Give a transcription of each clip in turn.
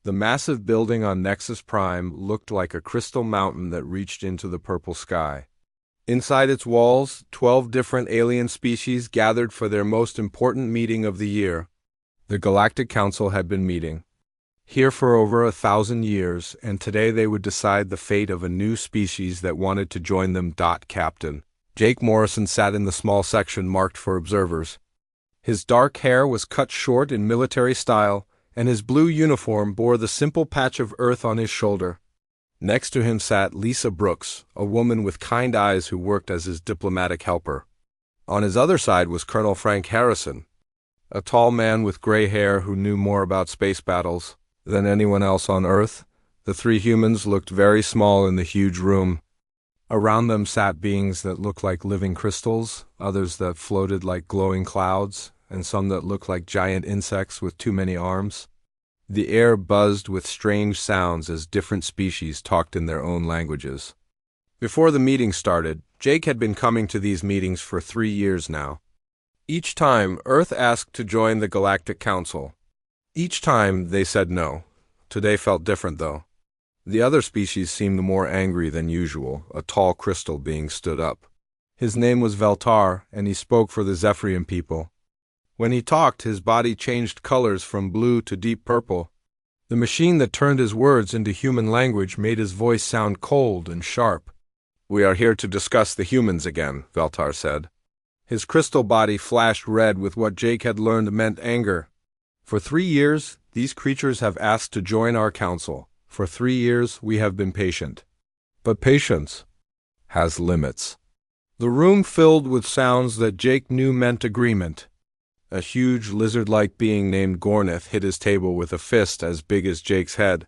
The massive building on Nexus Prime looked like a crystal mountain that reached into the purple sky. Inside its walls, 12 different alien species gathered for their most important meeting of the year. The Galactic Council had been meeting here for over 1,000 years, and today they would decide the fate of a new species that wanted to join them. Captain Jake Morrison sat in the small section marked for observers. His dark hair was cut short in military style, and his blue uniform bore the simple patch of earth on his shoulder. Next to him sat Lisa Brooks, a woman with kind eyes who worked as his diplomatic helper. On his other side was Colonel Frank Harrison, a tall man with gray hair who knew more about space battles than anyone else on Earth. The three humans looked very small in the huge room. Around them sat beings that looked like living crystals, others that floated like glowing clouds, and some that looked like giant insects with too many arms. The air buzzed with strange sounds as different species talked in their own languages. Before the meeting started, Jake had been coming to these meetings for 3 years now. Each time, Earth asked to join the Galactic Council. Each time, they said no. Today felt different, though. The other species seemed more angry than usual, a tall crystal being stood up. His name was Veltar, and he spoke for the Zephyrian people. When he talked, his body changed colors from blue to deep purple. The machine that turned his words into human language made his voice sound cold and sharp. "We are here to discuss the humans again," Veltar said. His crystal body flashed red with what Jake had learned meant anger. "For 3 years, these creatures have asked to join our council. For 3 years, we have been patient. But patience has limits." The room filled with sounds that Jake knew meant agreement. A huge lizard-like being named Gornith hit his table with a fist as big as Jake's head.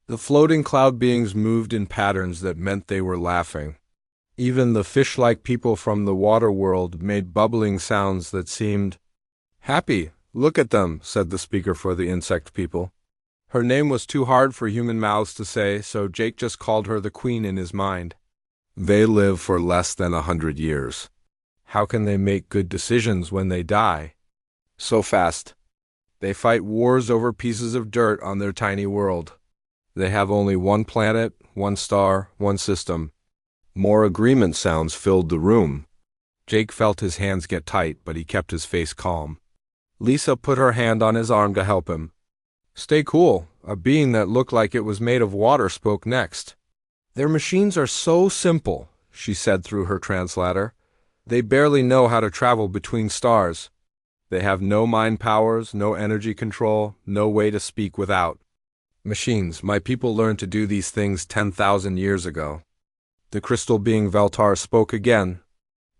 The floating cloud beings moved in patterns that meant they were laughing. Even the fish-like people from the water world made bubbling sounds that seemed happy. "Look at them," said the speaker for the insect people. Her name was too hard for human mouths to say, so Jake just called her the queen in his mind. "They live for less than 100 years. How can they make good decisions when they die so fast? They fight wars over pieces of dirt on their tiny world. They have only one planet, one star, one system." More agreement sounds filled the room. Jake felt his hands get tight, but he kept his face calm. Lisa put her hand on his arm to help him. "Stay cool." A being that looked like it was made of water spoke next. "Their machines are so simple," she said through her translator. "They barely know how to travel between stars. They have no mind powers, no energy control, no way to speak without. Machines, my people learned to do these things 10,000 years ago." The crystal being Veltar spoke again.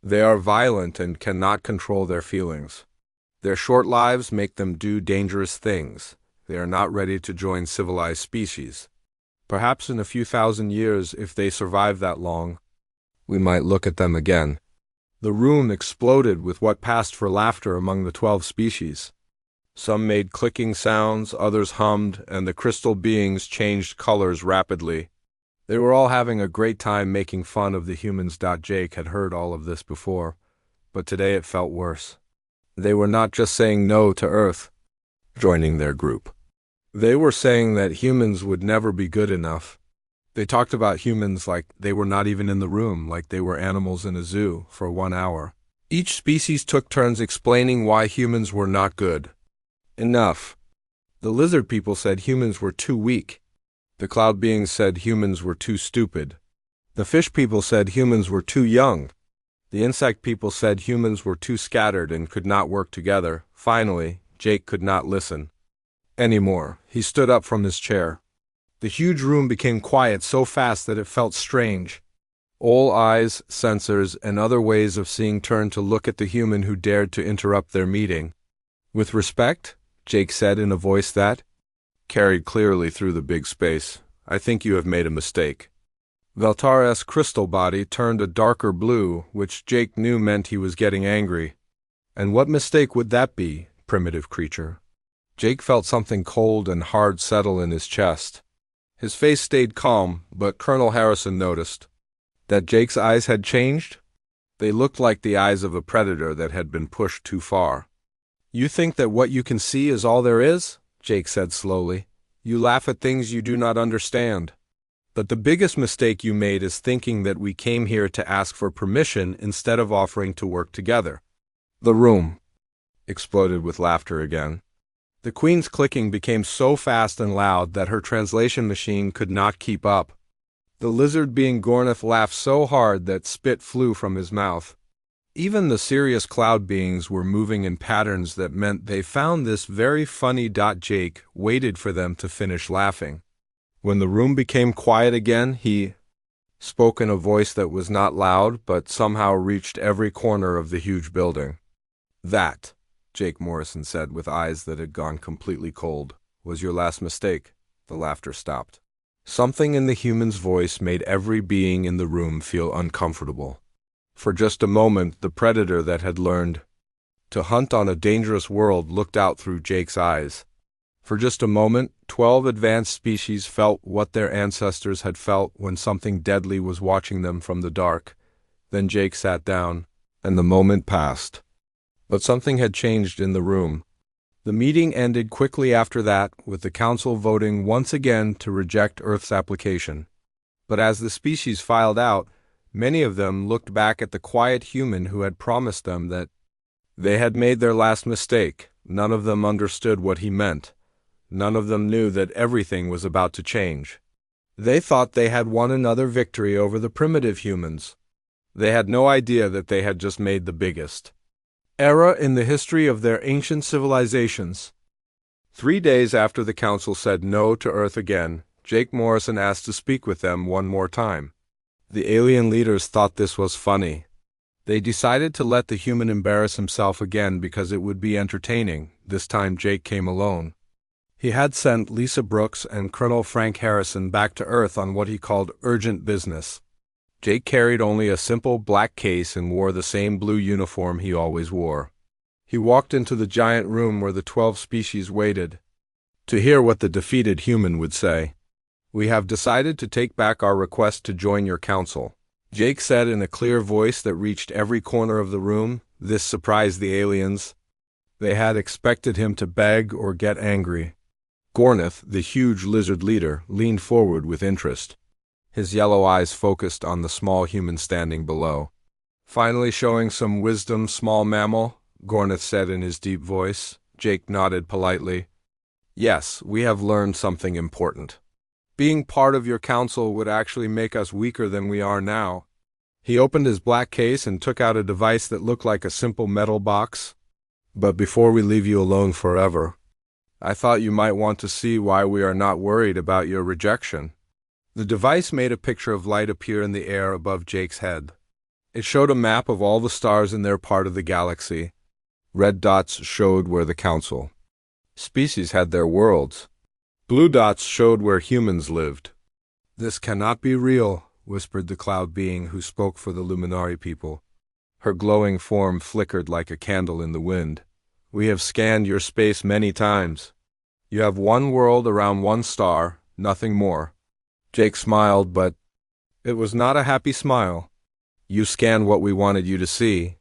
"They are violent and cannot control their feelings. Their short lives make them do dangerous things. They are not ready to join civilized species. Perhaps in a few thousand years, if they survive that long, we might look at them again." The room exploded with what passed for laughter among the 12 species. Some made clicking sounds, others hummed, and the crystal beings changed colors rapidly. They were all having a great time making fun of the humans. Jake had heard all of this before, but today it felt worse. They were not just saying no to Earth joining their group. They were saying that humans would never be good enough. They talked about humans like they were not even in the room, like they were animals in a zoo, for 1 hour. Each species took turns explaining why humans were not good. Enough. The lizard people said humans were too weak. The cloud beings said humans were too stupid. The fish people said humans were too young. The insect people said humans were too scattered and could not work together. Finally, Jake could not listen anymore. He stood up from his chair. The huge room became quiet so fast that it felt strange. All eyes, sensors, and other ways of seeing turned to look at the human who dared to interrupt their meeting. "With respect," Jake said in a voice that carried clearly through the big space, "I think you have made a mistake." Veltar's crystal body turned a darker blue, which Jake knew meant he was getting angry. And what mistake would that be, primitive creature? Jake felt something cold and hard settle in his chest. His face stayed calm, but Colonel Harrison noticed that Jake's eyes had changed. They looked like the eyes of a predator that had been pushed too far. "You think that what you can see is all there is?" Jake said slowly. You laugh at things you do not understand. But the biggest mistake you made is thinking that we came here to ask for permission instead of offering to work together." The room exploded with laughter again. The Queen's clicking became so fast and loud that her translation machine could not keep up. The lizard being Gornith laughed so hard that spit flew from his mouth. Even the serious cloud beings were moving in patterns that meant they found this very funny. Jake waited for them to finish laughing. When the room became quiet again, he spoke in a voice that was not loud but somehow reached every corner of the huge building. "That," Jake Morrison said with eyes that had gone completely cold, "was your last mistake." The laughter stopped. Something in the human's voice made every being in the room feel uncomfortable. For just a moment, the predator that had learned to hunt on a dangerous world looked out through Jake's eyes. For just a moment, 12 advanced species felt what their ancestors had felt when something deadly was watching them from the dark. Then Jake sat down, and the moment passed. But something had changed in the room. The meeting ended quickly after that, with the Council voting once again to reject Earth's application. But as the species filed out, many of them looked back at the quiet human who had promised them that they had made their last mistake. None of them understood what he meant. None of them knew that everything was about to change. They thought they had won another victory over the primitive humans. They had no idea that they had just made the biggest era in the history of their ancient civilizations. 3 days after the Council said no to Earth again, Jake Morrison asked to speak with them one more time. The alien leaders thought this was funny. They decided to let the human embarrass himself again because it would be entertaining. This time Jake came alone. He had sent Lisa Brooks and Colonel Frank Harrison back to Earth on what he called urgent business. Jake carried only a simple black case and wore the same blue uniform he always wore. He walked into the giant room where the 12 species waited to hear what the defeated human would say. "We have decided to take back our request to join your council," Jake said in a clear voice that reached every corner of the room. This surprised the aliens. They had expected him to beg or get angry. Gornith, the huge lizard leader, leaned forward with interest. His yellow eyes focused on the small human standing below. "Finally showing some wisdom, small mammal," Gornith said in his deep voice. Jake nodded politely. "Yes, we have learned something important. Being part of your council would actually make us weaker than we are now." He opened his black case and took out a device that looked like a simple metal box. "But before we leave you alone forever, I thought you might want to see why we are not worried about your rejection." The device made a picture of light appear in the air above Jake's head. It showed a map of all the stars in their part of the galaxy. Red dots showed where the council species had their worlds. Blue dots showed where humans lived. "This cannot be real," whispered the cloud being who spoke for the Luminari people. Her glowing form flickered like a candle in the wind. "We have scanned your space many times. You have one world around one star, nothing more." Jake smiled, but it was not a happy smile. "You scanned what we wanted you to see.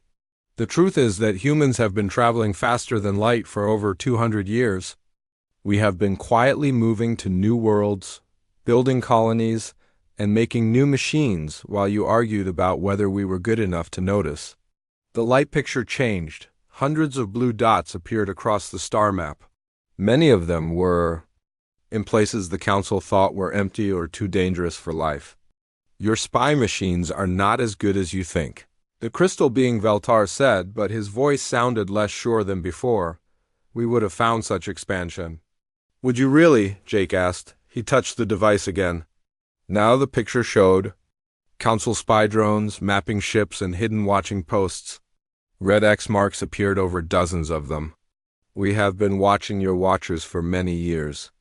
The truth is that humans have been traveling faster than light for over 200 years. We have been quietly moving to new worlds, building colonies, and making new machines while you argued about whether we were good enough to notice." The light picture changed. Hundreds of blue dots appeared across the star map. Many of them were in places the Council thought were empty or too dangerous for life. "Your spy machines are not as good as you think," the crystal being Veltar said, but his voice sounded less sure than before. "We would have found such expansion." "Would you really?" Jake asked. He touched the device again. Now the picture showed Council spy drones, mapping ships, and hidden watching posts. Red X marks appeared over dozens of them. "We have been watching your watchers for many years.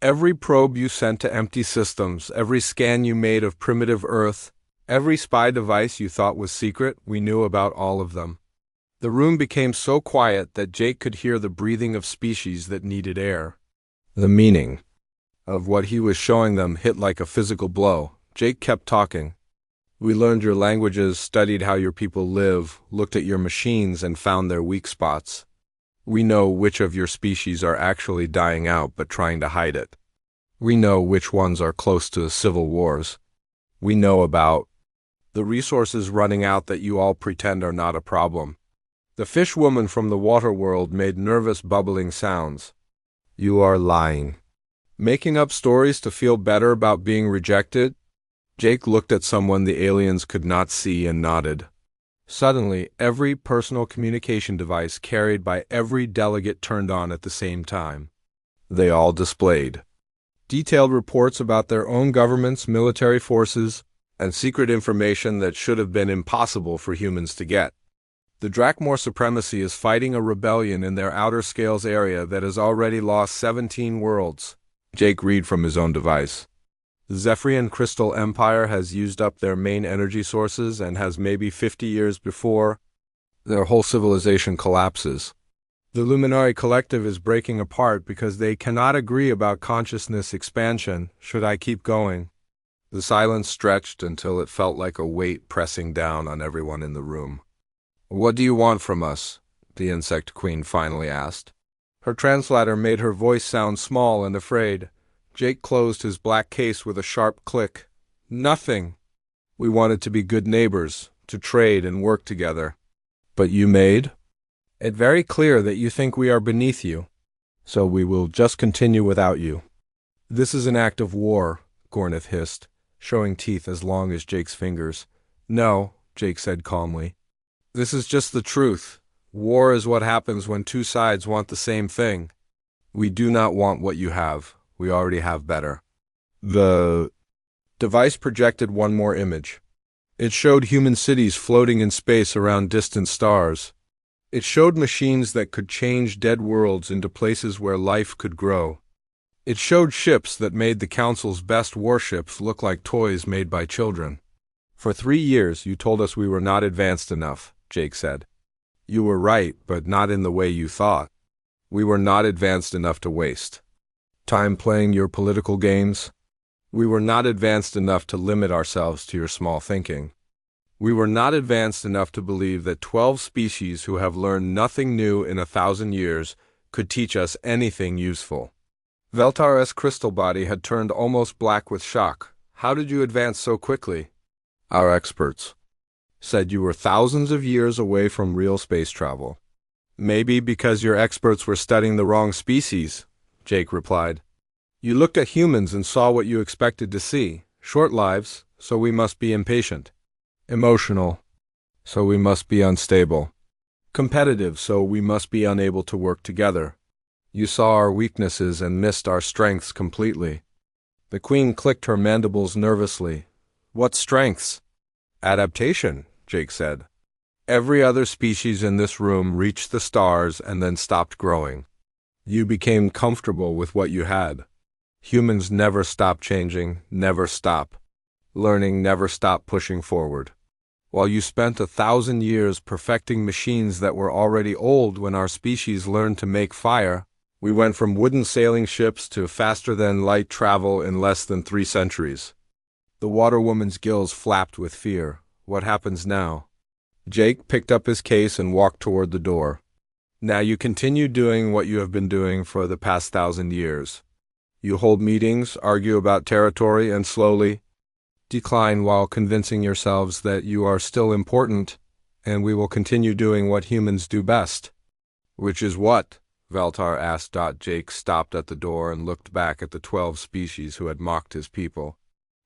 Every probe you sent to empty systems, every scan you made of primitive Earth, every spy device you thought was secret, we knew about all of them." The room became so quiet that Jake could hear the breathing of species that needed air. The meaning of what he was showing them hit like a physical blow. Jake kept talking. "We learned your languages, studied how your people live, looked at your machines, and found their weak spots. We know which of your species are actually dying out but trying to hide it. We know which ones are close to civil wars. We know about the resources running out that you all pretend are not a problem. The fish woman from the water world made nervous bubbling sounds. You are lying. Making up stories to feel better about being rejected? Jake looked at someone the aliens could not see and nodded. Suddenly, every personal communication device carried by every delegate turned on at the same time. They all displayed detailed reports about their own governments, military forces, and secret information that should have been impossible for humans to get. The Drakmor Supremacy is fighting a rebellion in their outer scales area that has already lost 17 worlds. Jake read from his own device. The Zephyrian Crystal Empire has used up their main energy sources and has maybe 50 years before their whole civilization collapses. The Luminari Collective is breaking apart because they cannot agree about consciousness expansion. Should I keep going? The silence stretched until it felt like a weight pressing down on everyone in the room. What do you want from us? The Insect Queen finally asked. Her translator made her voice sound small and afraid. Jake closed his black case with a sharp click. Nothing. We wanted to be good neighbors, to trade and work together. But you made it very clear that you think we are beneath you, so we will just continue without you. This is an act of war, Gornith hissed, showing teeth as long as Jake's fingers. No, Jake said calmly. This is just the truth. War is what happens when two sides want the same thing. We do not want what you have. We already have better. The device projected one more image. It showed human cities floating in space around distant stars. It showed machines that could change dead worlds into places where life could grow. It showed ships that made the Council's best warships look like toys made by children. For 3 years you told us we were not advanced enough, Jake said. You were right, but not in the way you thought. We were not advanced enough to waste time playing your political games. We were not advanced enough to limit ourselves to your small thinking. We were not advanced enough to believe that 12 species who have learned nothing new in 1,000 years could teach us anything useful. Veltar's crystal body had turned almost black with shock. How did you advance so quickly? Our experts said you were thousands of years away from real space travel. Maybe because your experts were studying the wrong species, Jake replied. You looked at humans and saw what you expected to see. Short lives, so we must be impatient. Emotional, so we must be unstable. Competitive, so we must be unable to work together. You saw our weaknesses and missed our strengths completely. The Queen clicked her mandibles nervously. What strengths? Adaptation, Jake said. Every other species in this room reached the stars and then stopped growing. You became comfortable with what you had. Humans never stop changing, never stop learning, never stop pushing forward. While you spent 1,000 years perfecting machines that were already old when our species learned to make fire, we went from wooden sailing ships to faster-than-light travel in less than 3 centuries. The water woman's gills flapped with fear. What happens now? Jake picked up his case and walked toward the door. Now you continue doing what you have been doing for the past 1,000 years. You hold meetings, argue about territory, and slowly decline while convincing yourselves that you are still important, and we will continue doing what humans do best. Which is what? Veltar asked. Jake stopped at the door and looked back at the 12 species who had mocked his people.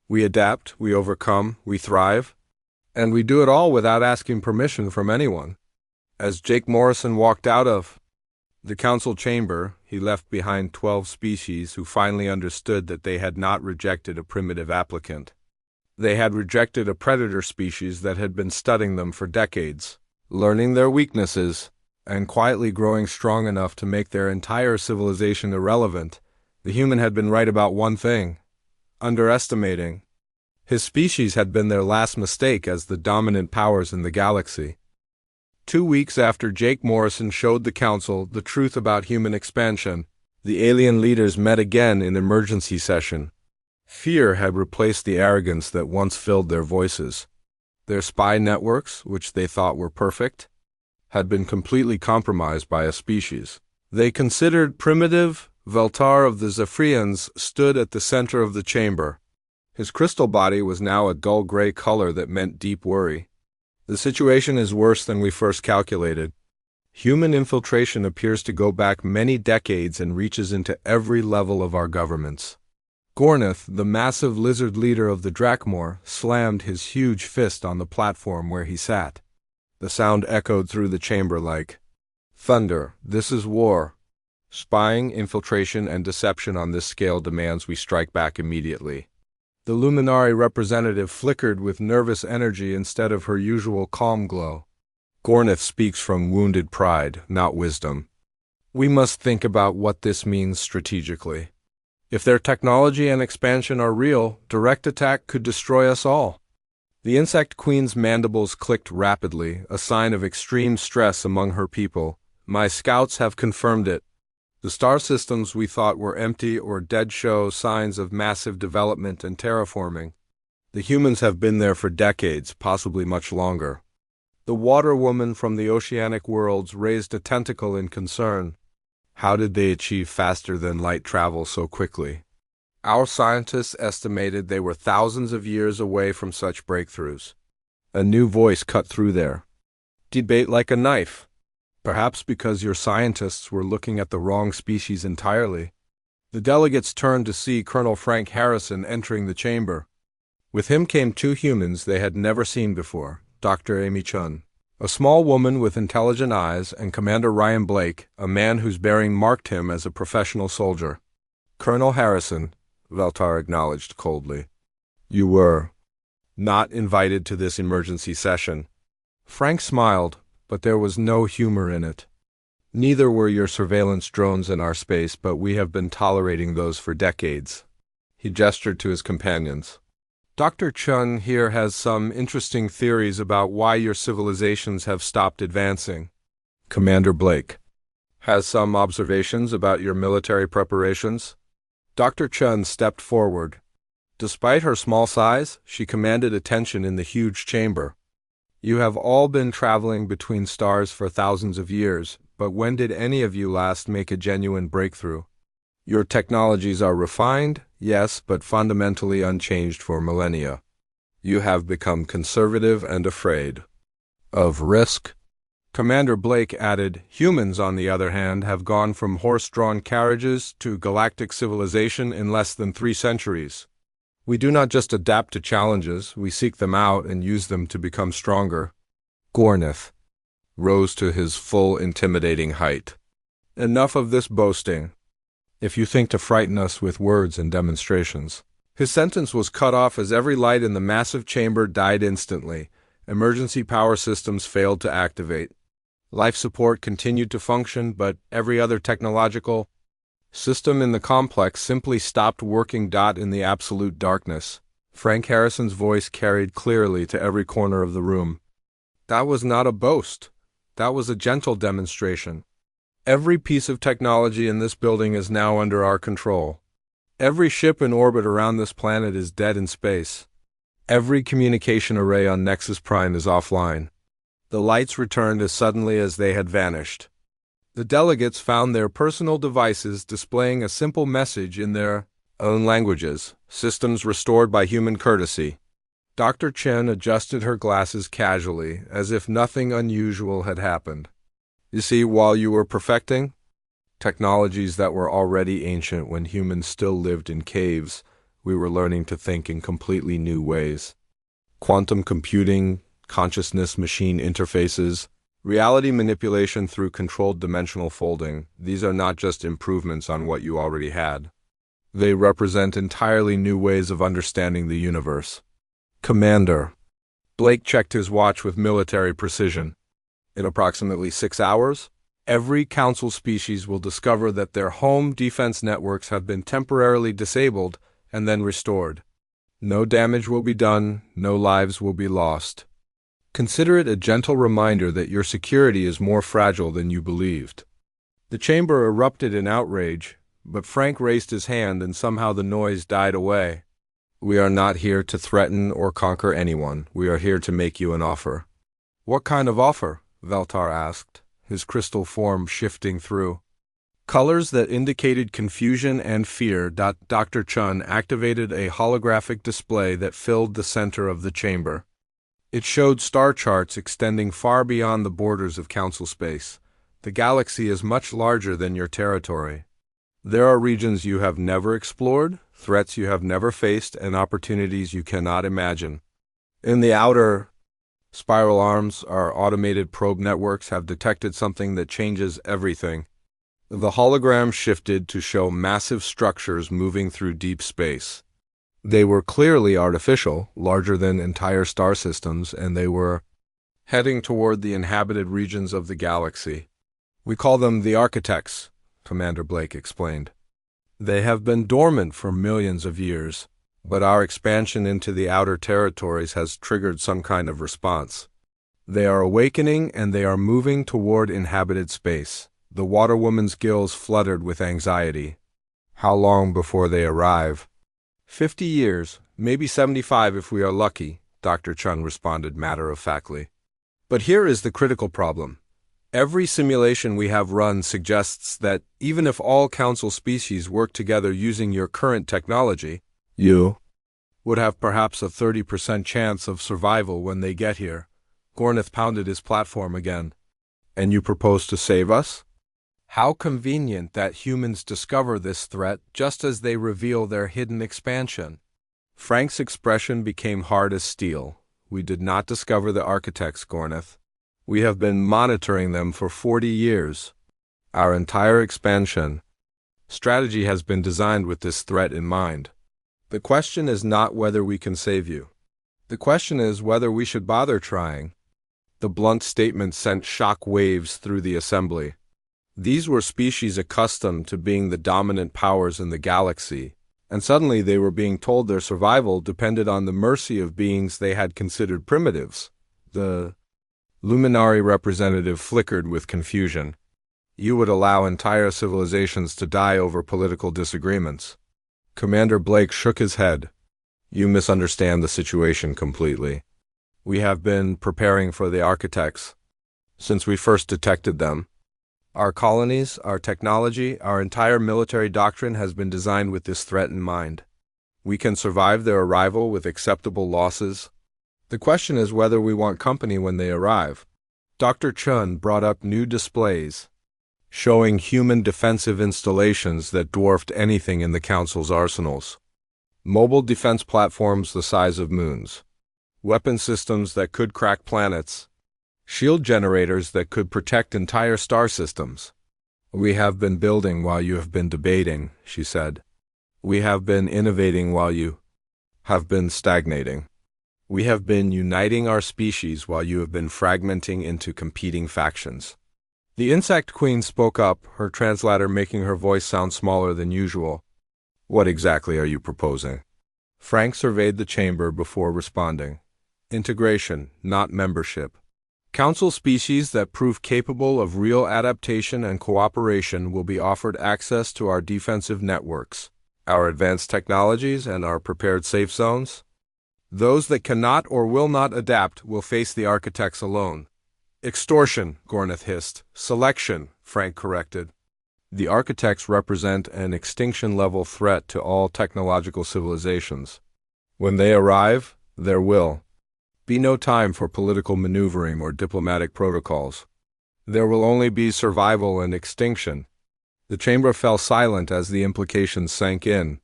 We adapt, we overcome, we thrive, and we do it all without asking permission from anyone. As Jake Morrison walked out of the council chamber, he left behind 12 species who finally understood that they had not rejected a primitive applicant. They had rejected a predator species that had been studying them for decades, learning their weaknesses, and quietly growing strong enough to make their entire civilization irrelevant. The human had been right about one thing: underestimating. His species had been their last mistake as the dominant powers in the galaxy. 2 weeks after Jake Morrison showed the council the truth about human expansion, the alien leaders met again in emergency session. Fear had replaced the arrogance that once filled their voices. Their spy networks, which they thought were perfect, had been completely compromised by a species they considered primitive, Veltar of the Zephyrians stood at the center of the chamber. His crystal body was now a dull gray color that meant deep worry. The situation is worse than we first calculated. Human infiltration appears to go back many decades and reaches into every level of our governments. Gornith, the massive lizard leader of the Drakmor, slammed his huge fist on the platform where he sat. The sound echoed through the chamber like thunder. This is war. Spying, infiltration, and deception on this scale demands we strike back immediately. The Luminari representative flickered with nervous energy instead of her usual calm glow. Gornith speaks from wounded pride, not wisdom. We must think about what this means strategically. If their technology and expansion are real, direct attack could destroy us all. The Insect Queen's mandibles clicked rapidly, a sign of extreme stress among her people. My scouts have confirmed it. The star systems we thought were empty or dead show signs of massive development and terraforming. The humans have been there for decades, possibly much longer. The water woman from the oceanic worlds raised a tentacle in concern. How did they achieve faster than light travel so quickly? Our scientists estimated they were thousands of years away from such breakthroughs. A new voice cut through there. Debate like a knife. Perhaps because your scientists were looking at the wrong species entirely. The delegates turned to see Colonel Frank Harrison entering the chamber. With him came two humans they had never seen before, Dr. Amy Chun, a small woman with intelligent eyes, and Commander Ryan Blake, a man whose bearing marked him as a professional soldier. Colonel Harrison, Veltar acknowledged coldly. You were not invited to this emergency session. Frank smiled, but there was no humor in it. Neither were your surveillance drones in our space, but we have been tolerating those for decades. He gestured to his companions. Dr. Chun here has some interesting theories about why your civilizations have stopped advancing. Commander Blake has some observations about your military preparations. Dr. Chun stepped forward. Despite her small size, she commanded attention in the huge chamber. You have all been traveling between stars for thousands of years, but when did any of you last make a genuine breakthrough? Your technologies are refined, yes, but fundamentally unchanged for millennia. You have become conservative and afraid of risk. Commander Blake added, humans, on the other hand, have gone from horse-drawn carriages to galactic civilization in less than 3 centuries. We do not just adapt to challenges, we seek them out and use them to become stronger. Gornith rose to his full intimidating height. Enough of this boasting. If you think to frighten us with words and demonstrations. His sentence was cut off as every light in the massive chamber died instantly. Emergency power systems failed to activate. Life support continued to function, but every other technological system in the complex simply stopped working. In the absolute darkness, Frank Harrison's voice carried clearly to every corner of the room. That was not a boast. That was a gentle demonstration. Every piece of technology in this building is now under our control. Every ship in orbit around this planet is dead in space. Every communication array on Nexus Prime is offline. The lights returned as suddenly as they had vanished. The delegates found their personal devices displaying a simple message in their own languages, systems restored by human courtesy. Dr. Chen adjusted her glasses casually, as if nothing unusual had happened. You see, while you were perfecting technologies that were already ancient when humans still lived in caves, we were learning to think in completely new ways. Quantum computing, consciousness-machine interfaces, reality manipulation through controlled dimensional folding, these are not just improvements on what you already had. They represent entirely new ways of understanding the universe. Commander. Blake checked his watch with military precision. In approximately 6 hours, every Council species will discover that their home defense networks have been temporarily disabled and then restored. No damage will be done, no lives will be lost. Consider it a gentle reminder that your security is more fragile than you believed. The chamber erupted in outrage, but Frank raised his hand and somehow the noise died away. We are not here to threaten or conquer anyone. We are here to make you an offer. What kind of offer? Veltar asked, his crystal form shifting through. Colors that indicated confusion and fear. Dr. Chun activated a holographic display that filled the center of the chamber. It showed star charts extending far beyond the borders of Council space. The galaxy is much larger than your territory. There are regions you have never explored, threats you have never faced, and opportunities you cannot imagine. In the outer spiral arms, our automated probe networks have detected something that changes everything. The hologram shifted to show massive structures moving through deep space. They were clearly artificial, larger than entire star systems, and they were heading toward the inhabited regions of the galaxy. We call them the architects, Commander Blake explained. They have been dormant for millions of years, but our expansion into the outer territories has triggered some kind of response. They are awakening and they are moving toward inhabited space. The Water Woman's gills fluttered with anxiety. How long before they arrive? 50 years, maybe 75 if we are lucky, Dr. Chun responded matter-of-factly. But here is the critical problem. Every simulation we have run suggests that even if all Council species work together using your current technology, you would have perhaps a 30% chance of survival when they get here. Gornith pounded his platform again. And you propose to save us? How convenient that humans discover this threat just as they reveal their hidden expansion. Frank's expression became hard as steel. We did not discover the architects, Gornith. We have been monitoring them for 40 years. Our entire expansion strategy has been designed with this threat in mind. The question is not whether we can save you. The question is whether we should bother trying. The blunt statement sent shock waves through the assembly. These were species accustomed to being the dominant powers in the galaxy, and suddenly they were being told their survival depended on the mercy of beings they had considered primitives. The luminary representative flickered with confusion. You would allow entire civilizations to die over political disagreements. Commander Blake shook his head. You misunderstand the situation completely. We have been preparing for the architects since we first detected them. Our colonies, our technology, our entire military doctrine has been designed with this threat in mind. We can survive their arrival with acceptable losses. The question is whether we want company when they arrive. Dr. Chun brought up new displays, showing human defensive installations that dwarfed anything in the Council's arsenals. Mobile defense platforms the size of moons. Weapon systems that could crack planets. Shield generators that could protect entire star systems. We have been building while you have been debating, she said. We have been innovating while you have been stagnating. We have been uniting our species while you have been fragmenting into competing factions. The Insect Queen spoke up, her translator making her voice sound smaller than usual. What exactly are you proposing? Frank surveyed the chamber before responding. Integration, not membership. Council species that prove capable of real adaptation and cooperation will be offered access to our defensive networks, our advanced technologies, and our prepared safe zones. Those that cannot or will not adapt will face the architects alone. Extortion, Gornith hissed. Selection, Frank corrected. The architects represent an extinction-level threat to all technological civilizations. When they arrive, there will be no time for political maneuvering or diplomatic protocols. There will only be survival and extinction. The chamber fell silent as the implications sank in.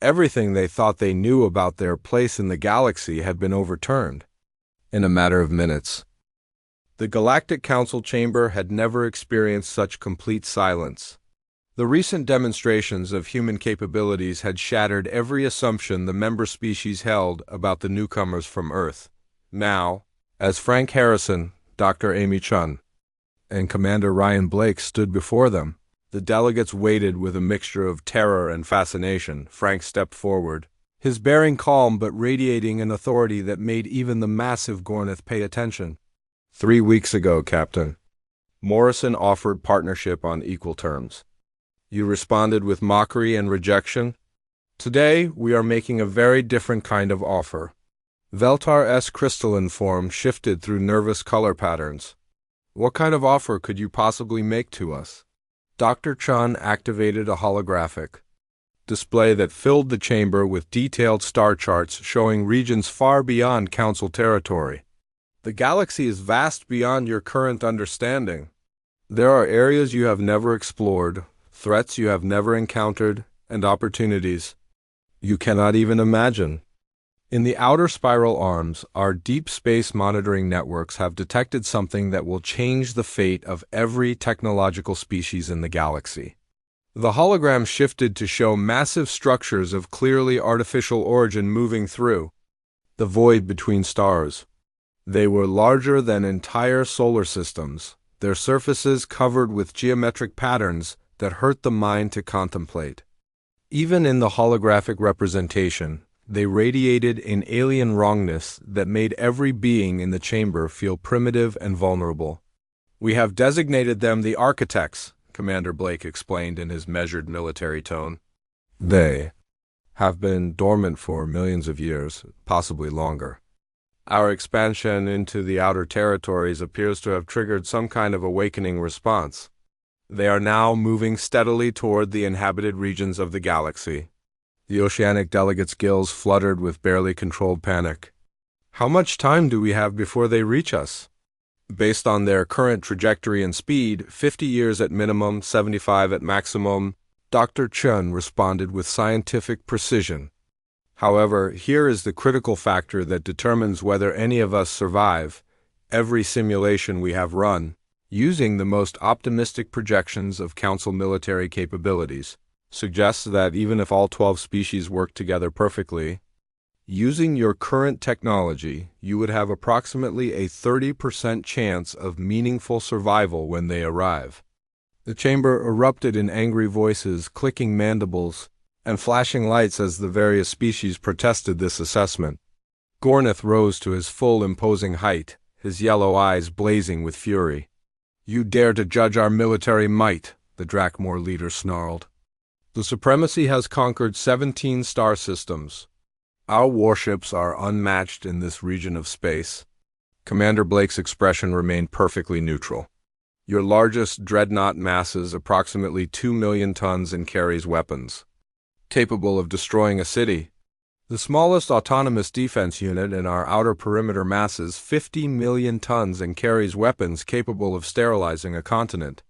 Everything they thought they knew about their place in the galaxy had been overturned in a matter of minutes. The Galactic Council chamber had never experienced such complete silence. The recent demonstrations of human capabilities had shattered every assumption the member species held about the newcomers from Earth. Now, as Frank Harrison, Dr. Amy Chun, and Commander Ryan Blake stood before them, the delegates waited with a mixture of terror and fascination. Frank stepped forward, his bearing calm but radiating an authority that made even the massive Gornith pay attention. 3 weeks ago, Captain, Morrison offered partnership on equal terms. You responded with mockery and rejection. Today, we are making a very different kind of offer. Veltar-S crystalline form shifted through nervous color patterns. What kind of offer could you possibly make to us? Dr. Chun activated a holographic display that filled the chamber with detailed star charts showing regions far beyond Council territory. The galaxy is vast beyond your current understanding. There are areas you have never explored, threats you have never encountered, and opportunities you cannot even imagine. In the outer spiral arms, our deep space monitoring networks have detected something that will change the fate of every technological species in the galaxy. The hologram shifted to show massive structures of clearly artificial origin moving through the void between stars. They were larger than entire solar systems, their surfaces covered with geometric patterns that hurt the mind to contemplate. Even in the holographic representation, they radiated an alien wrongness that made every being in the chamber feel primitive and vulnerable. "We have designated them the architects," Commander Blake explained in his measured military tone. "They have been dormant for millions of years, possibly longer. Our expansion into the outer territories appears to have triggered some kind of awakening response. They are now moving steadily toward the inhabited regions of the galaxy." The oceanic delegates' gills fluttered with barely controlled panic. "How much time do we have before they reach us?" "Based on their current trajectory and speed, 50 years at minimum, 75 at maximum," Dr. Chun responded with scientific precision. "However, here is the critical factor that determines whether any of us survive. Every simulation we have run, using the most optimistic projections of Council military capabilities, suggests that even if all 12 species work together perfectly, using your current technology, you would have approximately a 30% chance of meaningful survival when they arrive." The chamber erupted in angry voices, clicking mandibles, and flashing lights as the various species protested this assessment. Gornith rose to his full imposing height, his yellow eyes blazing with fury. "You dare to judge our military might," the Drakmor leader snarled. "The supremacy has conquered 17 star systems. Our warships are unmatched in this region of space." Commander Blake's expression remained perfectly neutral. "Your largest dreadnought masses approximately 2 million tons and carries weapons capable of destroying a city. The smallest autonomous defense unit in our outer perimeter masses 50 million tons and carries weapons capable of sterilizing a continent.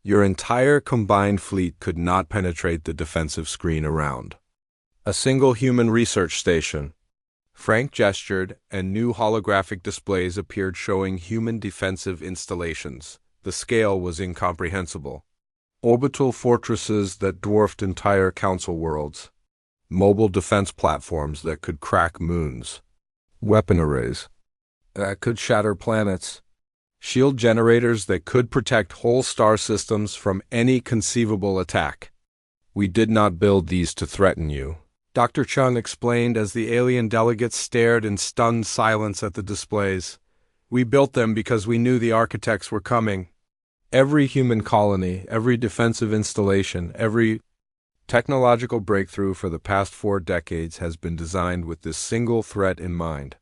Your entire combined fleet could not penetrate the defensive screen around a single human research station." Frank gestured, and new holographic displays appeared showing human defensive installations. The scale was incomprehensible. Orbital fortresses that dwarfed entire Council worlds. Mobile defense platforms that could crack moons. Weapon arrays that could shatter planets. Shield generators that could protect whole star systems from any conceivable attack. "We did not build these to threaten you," Dr. Chun explained as the alien delegates stared in stunned silence at the displays. "We built them because we knew the architects were coming. Every human colony, every defensive installation, every technological breakthrough for the past 4 decades has been designed with this single threat in mind."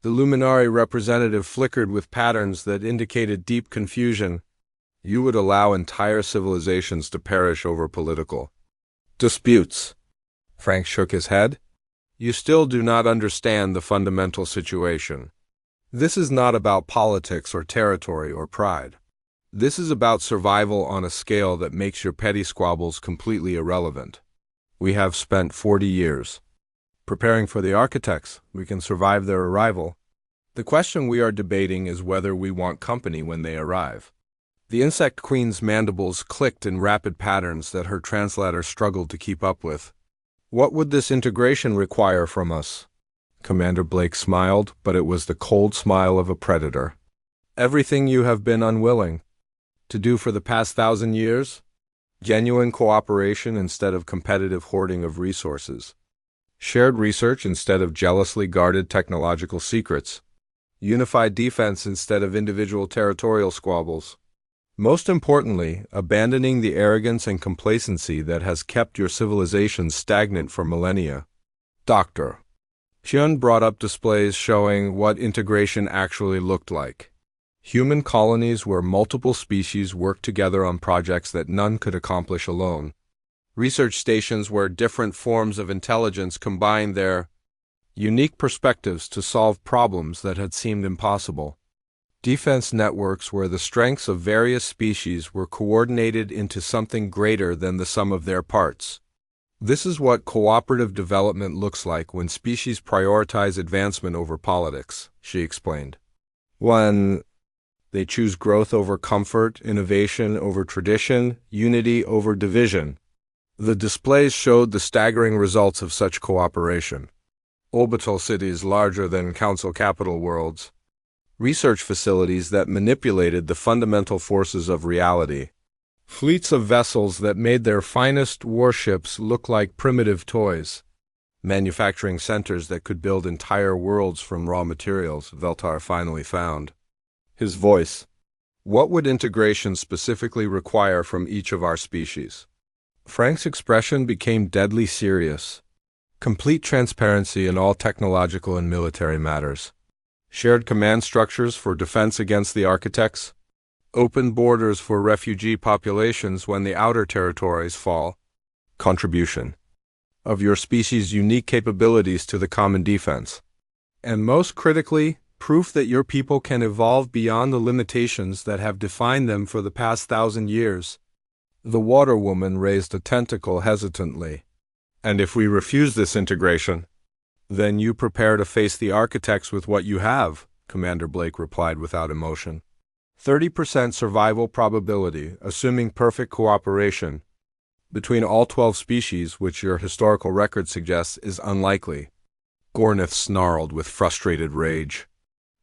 The Luminari representative flickered with patterns that indicated deep confusion. "You would allow entire civilizations to perish over political disputes." Frank shook his head. "You still do not understand the fundamental situation. This is not about politics or territory or pride. This is about survival on a scale that makes your petty squabbles completely irrelevant. We have spent 40 years preparing for the architects. We can survive their arrival. The question we are debating is whether we want company when they arrive." The insect queen's mandibles clicked in rapid patterns that her translator struggled to keep up with. "What would this integration require from us?" Commander Blake smiled, but it was the cold smile of a predator. "Everything you have been unwilling to do for the past 1,000 years. Genuine cooperation instead of competitive hoarding of resources. Shared research instead of jealously guarded technological secrets. Unified defense instead of individual territorial squabbles. Most importantly, abandoning the arrogance and complacency that has kept your civilization stagnant for millennia." Dr. Chun brought up displays showing what integration actually looked like. human colonies where multiple species worked together on projects that none could accomplish alone. Research stations where different forms of intelligence combined their unique perspectives to solve problems that had seemed impossible. Defense networks where the strengths of various species were coordinated into something greater than the sum of their parts. This is what cooperative development looks like when species prioritize advancement over politics, she explained. When they choose growth over comfort, innovation over tradition, unity over division. The displays showed the staggering results of such cooperation. Orbital cities larger than council capital worlds. Research facilities that manipulated the fundamental forces of reality. Fleets of vessels that made their finest warships look like primitive toys. Manufacturing centers that could build entire worlds from raw materials, Veltar finally found. His voice. What would integration specifically require from each of our species? Frank's expression became deadly serious. Complete transparency in all technological and military matters. Shared command structures for defense against the architects. Open borders for refugee populations when the outer territories fall. Contribution of your species' unique capabilities to the common defense. And most critically, proof that your people can evolve beyond the limitations that have defined them for the past 1,000 years. The water woman raised a tentacle hesitantly. And if we refuse this integration, then you prepare to face the architects with what you have, Commander Blake replied without emotion. 30% survival probability, assuming perfect cooperation, between all 12 species, which your historical record suggests is unlikely. Gornith snarled with frustrated rage.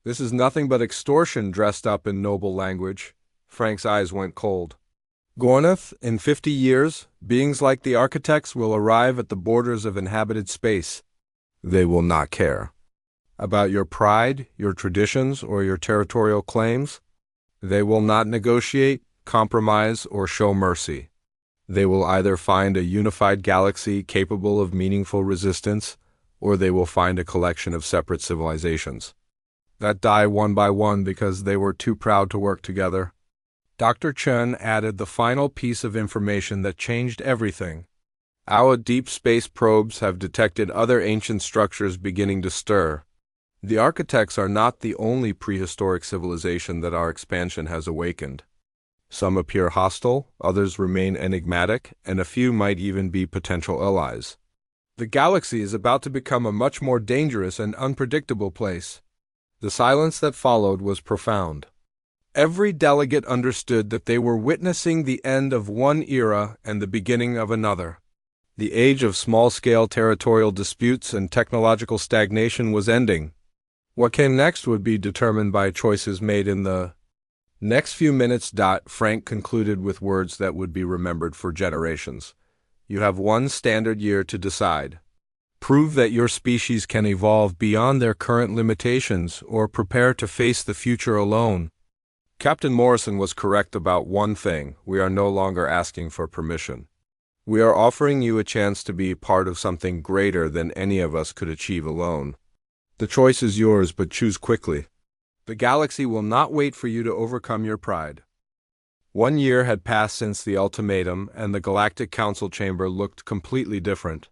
This is nothing but extortion dressed up in noble language. Frank's eyes went cold. Gornith, in 50 years, beings like the architects will arrive at the borders of inhabited space. They will not care about your pride, your traditions, or your territorial claims. They will not negotiate, compromise, or show mercy. They will either find a unified galaxy capable of meaningful resistance, or they will find a collection of separate civilizations that die one by one because they were too proud to work together. Dr. Chen added the final piece of information that changed everything. Our deep space probes have detected other ancient structures beginning to stir. The architects are not the only prehistoric civilization that our expansion has awakened. Some appear hostile, others remain enigmatic, and a few might even be potential allies. The galaxy is about to become a much more dangerous and unpredictable place. The silence that followed was profound. Every delegate understood that they were witnessing the end of one era and the beginning of another. The age of small-scale territorial disputes and technological stagnation was ending. What came next would be determined by choices made in the next few minutes. Frank concluded with words that would be remembered for generations. You have one standard year to decide. Prove that your species can evolve beyond their current limitations or prepare to face the future alone. Captain Morrison was correct about one thing. We are no longer asking for permission. We are offering you a chance to be part of something greater than any of us could achieve alone. The choice is yours, but choose quickly. The galaxy will not wait for you to overcome your pride. 1 year had passed since the ultimatum, and the Galactic Council chamber looked completely different.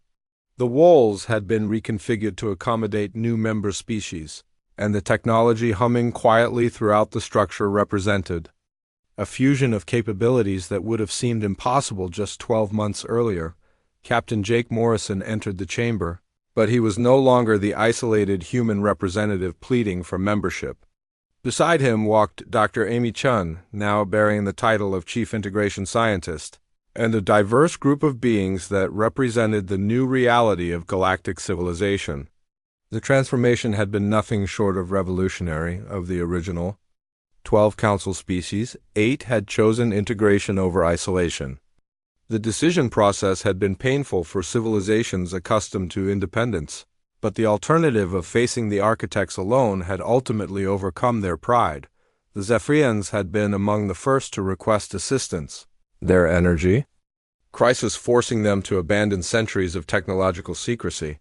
The walls had been reconfigured to accommodate new member species, and the technology humming quietly throughout the structure represented a fusion of capabilities that would have seemed impossible just 12 months earlier. Captain Jake Morrison entered the chamber, but he was no longer the isolated human representative pleading for membership. Beside him walked Dr. Amy Chun, now bearing the title of Chief Integration Scientist, and a diverse group of beings that represented the new reality of galactic civilization. The transformation had been nothing short of revolutionary. Of the original 12 council species, 8 had chosen integration over isolation. The decision process had been painful for civilizations accustomed to independence, but the alternative of facing the architects alone had ultimately overcome their pride. The Zephyrians had been among the first to request assistance. Their energy crisis forcing them to abandon centuries of technological secrecy.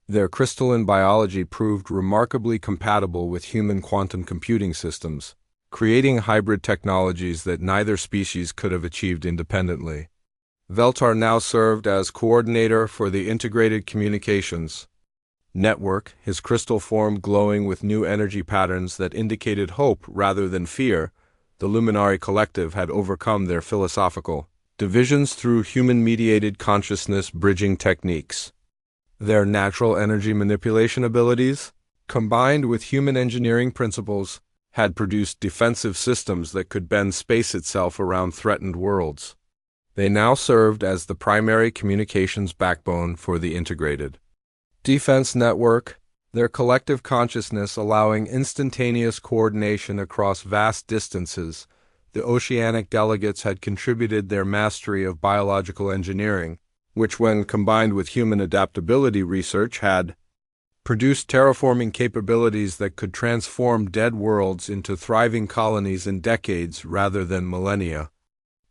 Their crystalline biology proved remarkably compatible with human quantum computing systems. creating hybrid technologies that neither species could have achieved independently. Veltar now served as coordinator for the Integrated Communications Network, his crystal form glowing with new energy patterns that indicated hope rather than fear. The Luminari Collective had overcome their philosophical divisions through human-mediated consciousness bridging techniques. Their natural energy manipulation abilities, combined with human engineering principles, had produced defensive systems that could bend space itself around threatened worlds. They now served as the primary communications backbone for the Integrated Defense Network, their collective consciousness allowing instantaneous coordination across vast distances. The oceanic delegates had contributed their mastery of biological engineering, which when combined with human adaptability research had produced terraforming capabilities that could transform dead worlds into thriving colonies in decades rather than millennia.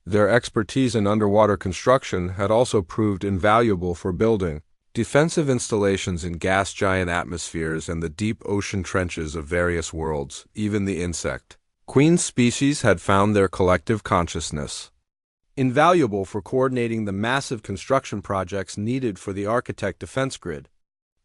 Their expertise in underwater construction had also proved invaluable for building defensive installations in gas giant atmospheres and the deep ocean trenches of various worlds. Even the insect queen species had found their collective consciousness invaluable for coordinating the massive construction projects needed for the architect defense grid.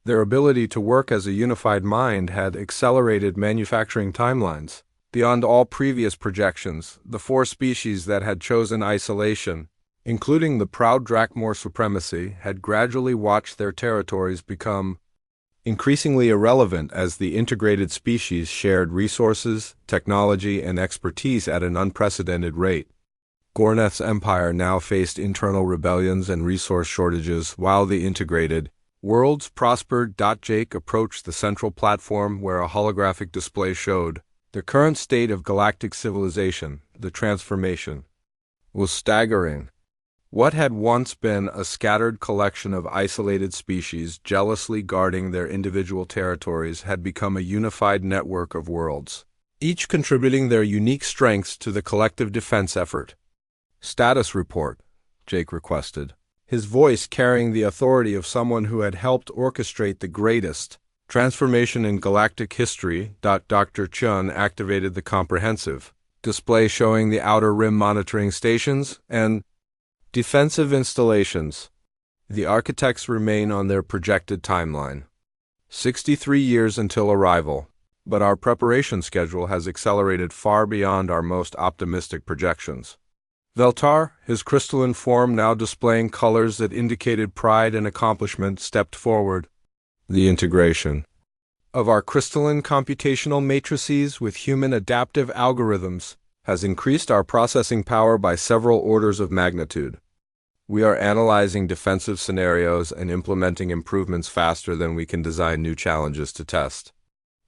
Their ability to work as a unified mind had accelerated manufacturing timelines. Beyond all previous projections, the four species that had chosen isolation, including the proud Drakmor supremacy, had gradually watched their territories become increasingly irrelevant as the integrated species shared resources, technology, and expertise at an unprecedented rate. Gorneth's empire now faced internal rebellions and resource shortages while the integrated worlds prospered. Jake approached the central platform where a holographic display showed the current state of galactic civilization. The transformation was staggering. What had once been a scattered collection of isolated species jealously guarding their individual territories had become a unified network of worlds, each contributing their unique strengths to the collective defense effort. "Status report," Jake requested, his voice carrying the authority of someone who had helped orchestrate the greatest transformation in galactic history. Dr. Chun activated the comprehensive display showing the outer rim monitoring stations and defensive installations. The architects remain on their projected timeline. 63 years until arrival, but our preparation schedule has accelerated far beyond our most optimistic projections. Veltar, his crystalline form now displaying colors that indicated pride and accomplishment, stepped forward. The integration of our crystalline computational matrices with human adaptive algorithms has increased our processing power by several orders of magnitude. We are analyzing defensive scenarios and implementing improvements faster than we can design new challenges to test.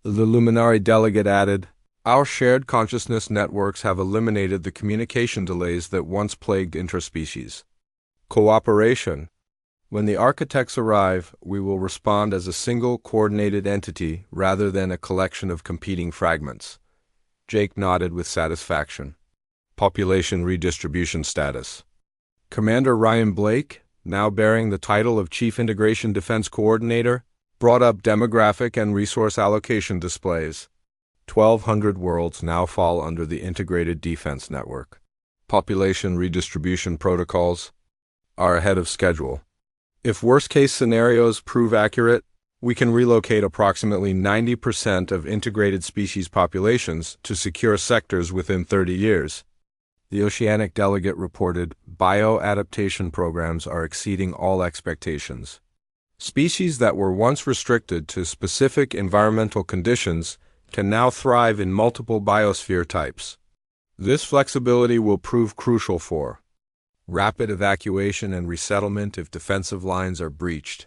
The Luminari delegate added, "Our shared consciousness networks have eliminated the communication delays that once plagued interspecies cooperation. When the architects arrive, we will respond as a single coordinated entity rather than a collection of competing fragments." Jake nodded with satisfaction. Population redistribution status. Commander Ryan Blake, now bearing the title of Chief Integration Defense Coordinator, brought up demographic and resource allocation displays. 1,200 worlds now fall under the Integrated Defense Network. Population redistribution protocols are ahead of schedule. If worst-case scenarios prove accurate, we can relocate approximately 90% of integrated species populations to secure sectors within 30 years. The oceanic delegate reported, "Bioadaptation programs are exceeding all expectations. Species that were once restricted to specific environmental conditions can now thrive in multiple biosphere types. This flexibility will prove crucial for rapid evacuation and resettlement if defensive lines are breached."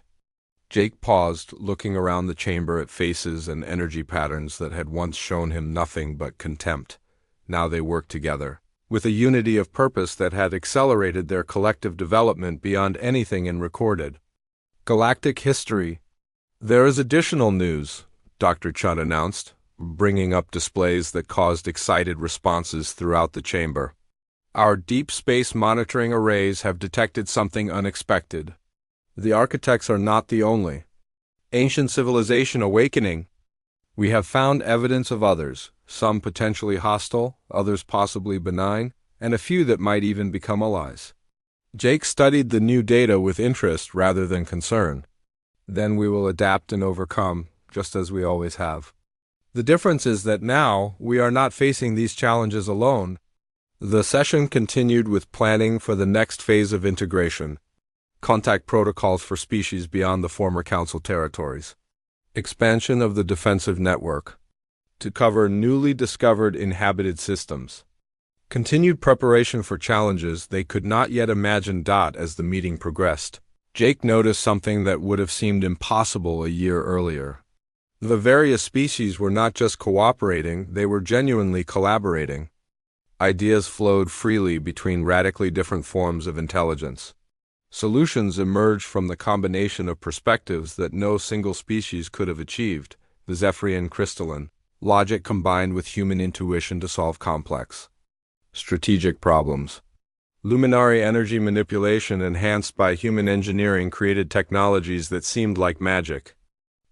Jake paused, looking around the chamber at faces and energy patterns that had once shown him nothing but contempt. Now they worked together, with a unity of purpose that had accelerated their collective development beyond anything in recorded galactic history. "There is additional news," Dr. Chun announced, bringing up displays that caused excited responses throughout the chamber. "Our deep space monitoring arrays have detected something unexpected. The architects are not the only ancient civilization awakening." We have found evidence of others, some potentially hostile, others possibly benign, and a few that might even become allies. Jake studied the new data with interest rather than concern. Then we will adapt and overcome, just as we always have. The difference is that now we are not facing these challenges alone. The session continued with planning for the next phase of integration, contact protocols for species beyond the former Council territories, expansion of the defensive network to cover newly discovered inhabited systems, continued preparation for challenges they could not yet imagine. As the meeting progressed, Jake noticed something that would have seemed impossible a year earlier. The various species were not just cooperating, they were genuinely collaborating. Ideas flowed freely between radically different forms of intelligence. Solutions emerged from the combination of perspectives that no single species could have achieved, the Zephyrian crystalline, logic combined with human intuition to solve complex strategic problems. Luminary energy manipulation enhanced by human engineering created technologies that seemed like magic.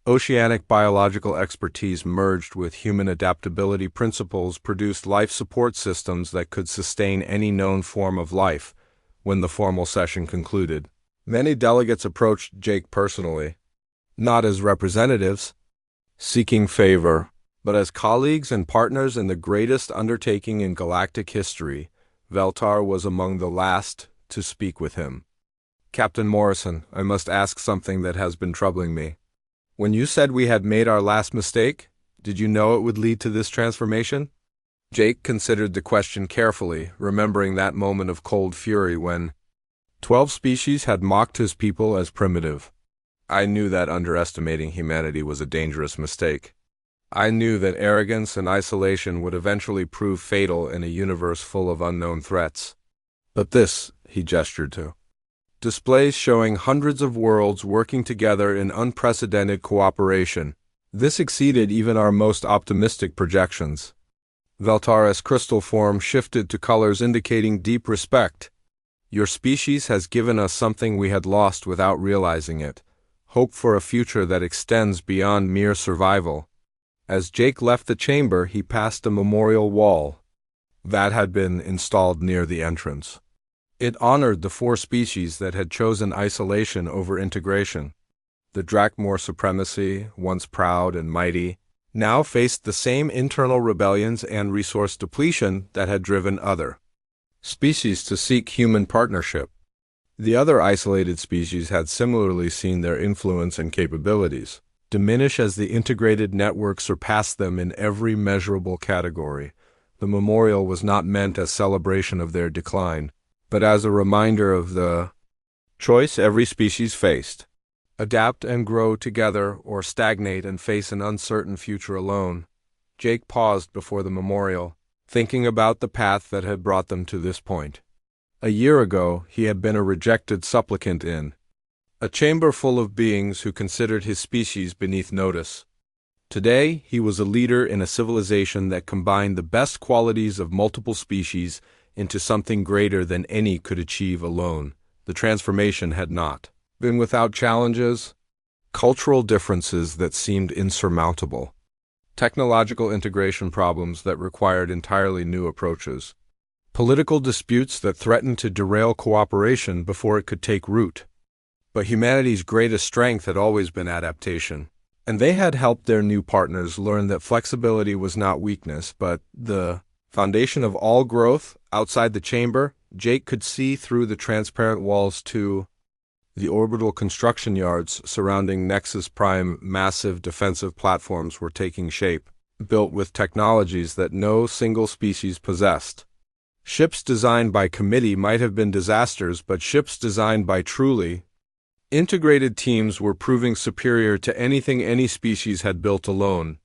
Oceanic biological expertise merged with human adaptability principles produced life support systems that could sustain any known form of life. When the formal session concluded, many delegates approached Jake personally, not as representatives, seeking favor, but as colleagues and partners in the greatest undertaking in galactic history. Veltar was among the last to speak with him. Captain Morrison, I must ask something that has been troubling me. When you said we had made our last mistake, did you know it would lead to this transformation? Jake considered the question carefully, remembering that moment of cold fury when 12 species had mocked his people as primitive. I knew that underestimating humanity was a dangerous mistake. I knew that arrogance and isolation would eventually prove fatal in a universe full of unknown threats. But this, he gestured to, displays showing hundreds of worlds working together in unprecedented cooperation. This exceeded even our most optimistic projections. Veltar's crystal form shifted to colors indicating deep respect. Your species has given us something we had lost without realizing it, hope for a future that extends beyond mere survival. As Jake left the chamber, he passed a memorial wall that had been installed near the entrance. It honored the 4 species that had chosen isolation over integration. The Drakmor supremacy, once proud and mighty, now faced the same internal rebellions and resource depletion that had driven other species to seek human partnership. The other isolated species had similarly seen their influence and capabilities diminish as the integrated network surpassed them in every measurable category. The memorial was not meant as celebration of their decline, but as a reminder of the choice every species faced: adapt and grow together, or stagnate and face an uncertain future alone. Jake paused before the memorial, thinking about the path that had brought them to this point. A year ago, he had been a rejected supplicant in a chamber full of beings who considered his species beneath notice. Today, he was a leader in a civilization that combined the best qualities of multiple species into something greater than any could achieve alone. The transformation had not been without challenges, cultural differences that seemed insurmountable, technological integration problems that required entirely new approaches, political disputes that threatened to derail cooperation before it could take root. But humanity's greatest strength had always been adaptation, and they had helped their new partners learn that flexibility was not weakness, but the foundation of all growth. Outside the chamber, Jake could see through the transparent walls to the orbital construction yards surrounding Nexus Prime. Massive defensive platforms were taking shape, built with technologies that no single species possessed. Ships designed by committee might have been disasters, but ships designed by truly integrated teams were proving superior to anything any species had built alone.